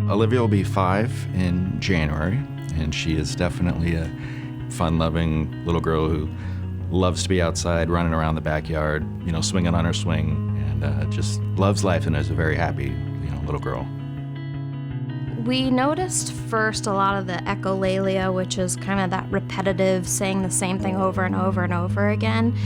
Olivia will be 5 in January, and she is definitely a fun-loving little girl who loves to be outside, running around the backyard, swinging on her swing, and just loves life and is a very happy, little girl. We noticed first a lot of the echolalia, which is kind of that repetitive saying the same thing over and over and over again,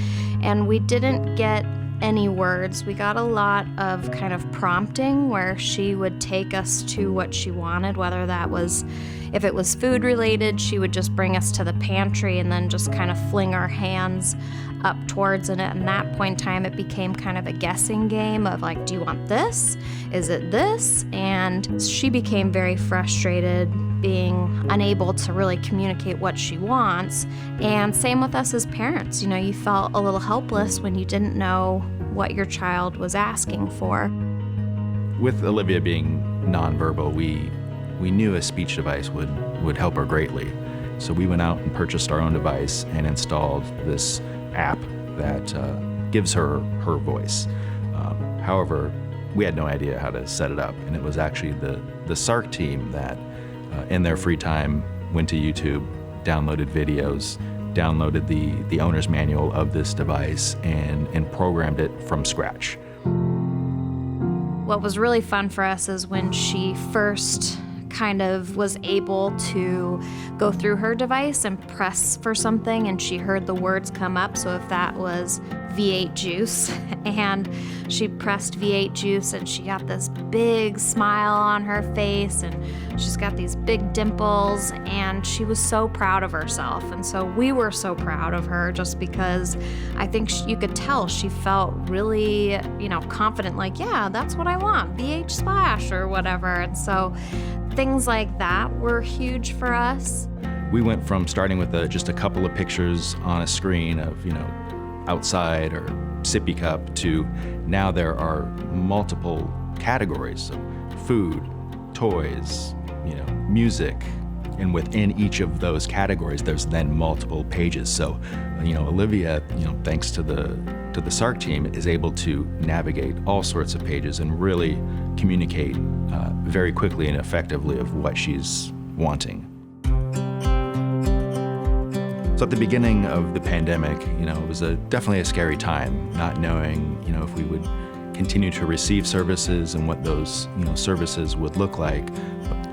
and we didn't get any words. We got a lot of kind of prompting where she would take us to what she wanted, whether that was, if it was food related, she would just bring us to the pantry and then just kind of fling our hands up towards it. And at that point in time, it became kind of a guessing game of like, do you want this? Is it this? And she became very frustrated being unable to really communicate what she wants. And same with us as parents. You felt a little helpless when you didn't know what your child was asking for. With Olivia being nonverbal, we knew a speech device would help her greatly. So we went out and purchased our own device and installed this app that gives her voice. However, we had no idea how to set it up, and it was actually the SARRC team that in their free time went to YouTube, downloaded videos, downloaded the owner's manual of this device, and programmed it from scratch. What was really fun for us is when she first kind of was able to go through her device and press for something, and she heard the words come up. So if that was V8 juice, and she pressed V8 juice, and she got this big smile on her face, and she's got these big dimples, and she was so proud of herself. And so we were so proud of her, just because I think you could tell she felt really, confident, like, yeah, that's what I want, V8 splash or whatever. And so things like that were huge for us. We went from starting with just a couple of pictures on a screen of, outside or sippy cup, to now there are multiple categories of food, toys, music, and within each of those categories there's then multiple pages. So Olivia, thanks to the SARRC team, is able to navigate all sorts of pages and really communicate very quickly and effectively of what she's wanting. So at the beginning of the pandemic, it was definitely a scary time, not knowing, if we would continue to receive services and what those, services would look like.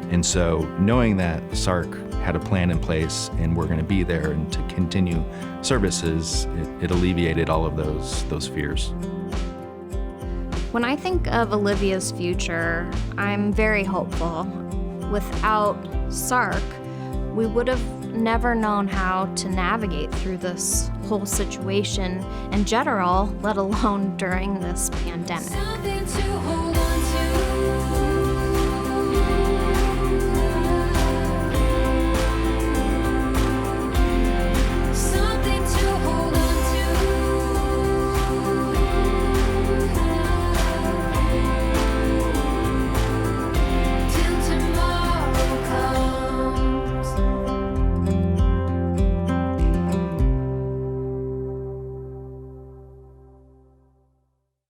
And so knowing that SARRC had a plan in place and we're going to be there and to continue services, it alleviated all of those fears. When I think of Olivia's future, I'm very hopeful. Without SARRC, we would have never known how to navigate through this whole situation in general, let alone during this pandemic.